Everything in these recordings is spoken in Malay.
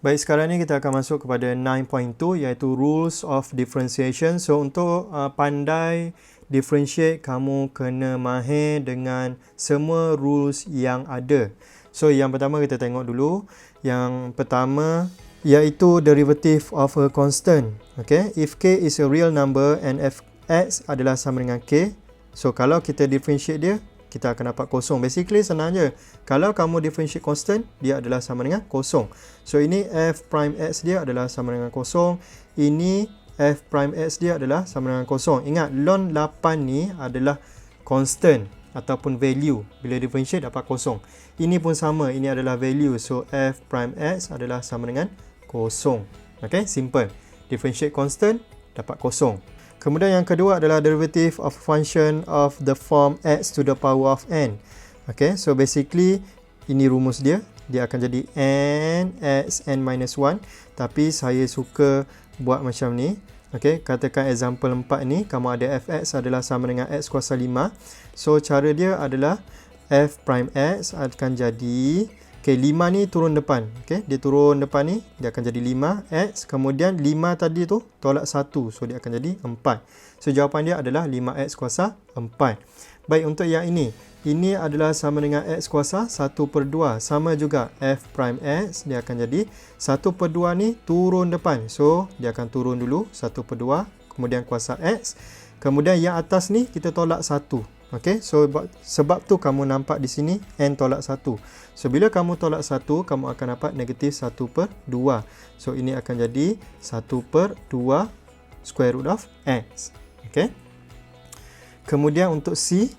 Baik, sekarang ni kita akan masuk kepada 9.2 iaitu Rules of Differentiation. So, untuk pandai differentiate, kamu kena mahir dengan semua rules yang ada. So, yang pertama kita tengok dulu. Yang pertama iaitu derivative of a constant. Okay? If k is a real number and f(x) adalah sama dengan k, so kalau kita differentiate dia, kita akan dapat kosong. Basically senang je. Kalau kamu differentiate constant, dia adalah sama dengan kosong. So ini f prime x dia adalah sama dengan kosong. Ini f prime x dia adalah sama dengan kosong. Ingat, ln 8 ni adalah constant ataupun value. Bila differentiate dapat kosong. Ini pun sama, ini adalah value. So f prime x adalah sama dengan kosong. Okay, simple. Differentiate constant, dapat kosong. Kemudian yang kedua adalah derivative of function of the form x to the power of n. Okay, so basically ini rumus dia. Dia akan jadi n x n minus 1. Tapi saya suka buat macam ni. Okay, katakan example 4 ni, kamu ada fx adalah sama dengan x kuasa 5. So cara dia adalah f prime x akan jadi, okay, 5 ni turun depan. Okay, dia turun depan ni, dia akan jadi 5x. Kemudian 5 tadi tu tolak 1. So dia akan jadi 4. So jawapan dia adalah 5x kuasa 4. Baik, untuk yang ini adalah sama dengan x kuasa 1/2. Sama juga f prime x, dia akan jadi 1/2 ni turun depan. So dia akan turun dulu 1/2. Kemudian kuasa x. Kemudian yang atas ni kita tolak 1. Okay, so sebab tu kamu nampak di sini n tolak 1. So bila kamu tolak 1, kamu akan dapat negatif 1/2. So ini akan jadi 1/2 square root of x. Okay. Kemudian untuk c,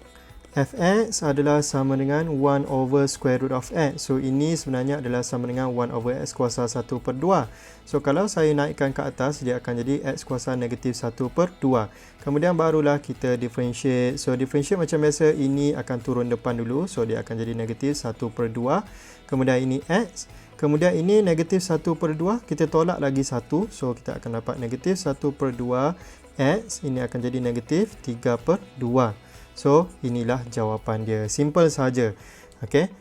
fx adalah sama dengan 1 over square root of x. So ini sebenarnya adalah sama dengan 1 over x kuasa 1/2. So kalau saya naikkan ke atas, dia akan jadi x kuasa negatif 1/2. Kemudian barulah kita differentiate. So differentiate macam biasa, ini akan turun depan dulu. So dia akan jadi negatif 1/2. Kemudian ini x. Kemudian ini negatif 1/2. Kita tolak lagi 1. So kita akan dapat negatif 1/2 x. Ini akan jadi negatif 3/2. So inilah jawapan dia. Simple saja. Okay.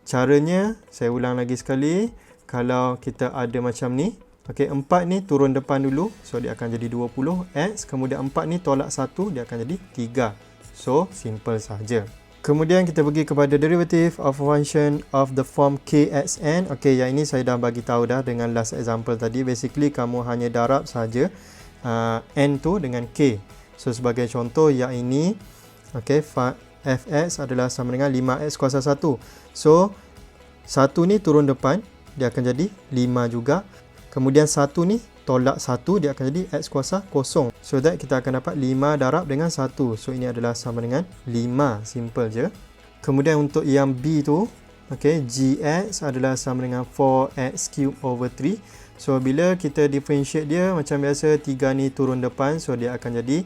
Caranya saya ulang lagi sekali. Kalau kita ada macam ni, okay, 4 ni turun depan dulu. So dia akan jadi 20x. Kemudian 4 ni tolak 1, dia akan jadi 3. So simple saja. Kemudian kita pergi kepada derivative of function of the form kxn. Okay, yang ini saya dah bagi tahu dah dengan last example tadi. Basically kamu hanya darab saja n tu dengan k. So sebagai contoh yang ini, okay, fx adalah sama dengan 5x kuasa 1. So 1 ni turun depan, dia akan jadi 5 juga. Kemudian 1 ni tolak 1, dia akan jadi x kuasa 0. So that kita akan dapat 5 darab dengan 1. So ini adalah sama dengan 5. Simple je. Kemudian untuk yang b tu, okay, gx adalah sama dengan 4x cube over 3. So bila kita differentiate dia macam biasa, 3 ni turun depan. So dia akan jadi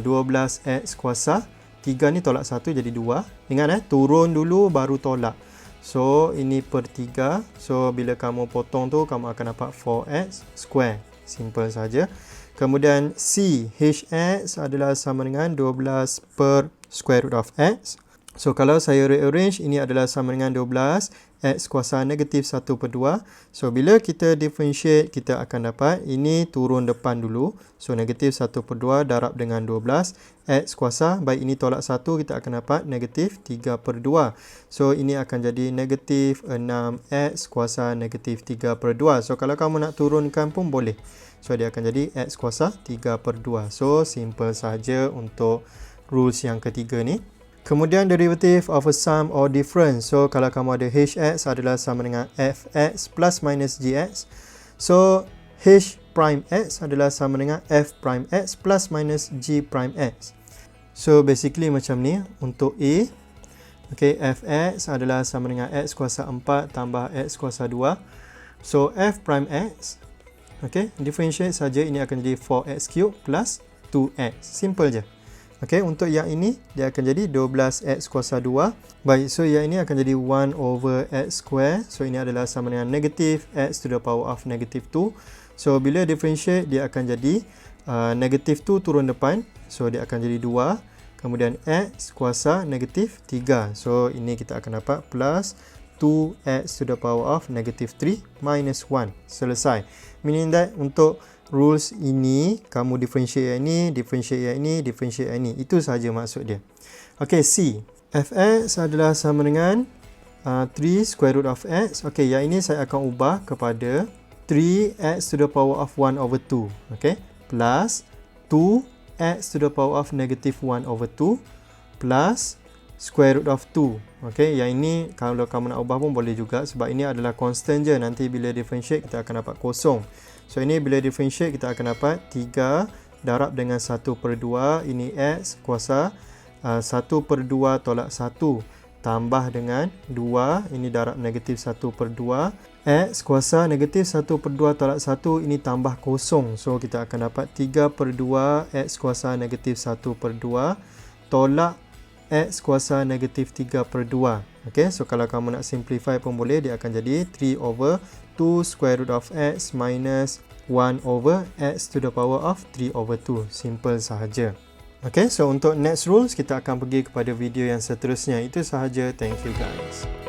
12x kuasa 3 ni tolak 1 jadi 2. Ingat turun dulu baru tolak. So ini per 3. So bila kamu potong tu, kamu akan dapat 4x square. Simple saja. Kemudian c, hx adalah sama dengan 12 per square root of x. So kalau saya rearrange, ini adalah sama dengan 12 x kuasa negatif 1/2. So bila kita differentiate, kita akan dapat ini turun depan dulu. So negatif 1/2 darab dengan 12 x kuasa, baik ini tolak 1, kita akan dapat negatif 3/2. So ini akan jadi negatif 6x kuasa negatif 3/2. So kalau kamu nak turunkan pun boleh. So dia akan jadi x kuasa 3/2. So simple saja untuk rules yang ketiga ni. Kemudian derivative of a sum or difference. So kalau kamu ada hx adalah sama dengan fx plus minus gx. So h prime x adalah sama dengan f prime x plus minus g prime x. So basically macam ni untuk a. Okay, fx adalah sama dengan x kuasa 4 tambah x kuasa 2. So f prime x, okay, differentiate saja, ini akan jadi 4x cube plus 2x. Simple je. Okay, untuk yang ini, dia akan jadi 12x kuasa 2. Baik, so yang ini akan jadi 1 over x square. So ini adalah sama dengan negatif x to the power of negative 2. So bila differentiate, dia akan jadi negatif 2 turun depan. So dia akan jadi 2. Kemudian x kuasa negatif 3. So ini kita akan dapat plus 2x to the power of negative 3 minus 1. Selesai. Meaning that untuk rules ini, kamu differentiate yang ini, differentiate yang ini, differentiate yang ini. Itu sahaja maksud dia. Okay, C. Fx adalah sama dengan 3 square root of x. Okay, yang ini saya akan ubah kepada 3x to the power of 1 over 2. Okay, plus 2x to the power of negative 1 over 2 plus square root of 2. Okay, yang ini kalau kamu nak ubah pun boleh juga sebab ini adalah constant je. Nanti bila differentiate kita akan dapat kosong. So ini bila differentiate kita akan dapat 3 darab dengan 1 per 2. Ini x kuasa 1 per 2 tolak 1 tambah dengan 2. Ini darab negatif 1 per 2. X kuasa negatif 1 per 2 tolak 1. Ini tambah kosong. So kita akan dapat 3 per 2 x kuasa negatif 1 per 2 tolak x kuasa negatif 3 per 2. Okay, so kalau kamu nak simplify pun boleh. Dia akan jadi 3 over 2 square root of x minus 1 over x to the power of 3 over 2. Simple sahaja. Okay, so untuk next rules kita akan pergi kepada video yang seterusnya. Itu sahaja. Thank you guys.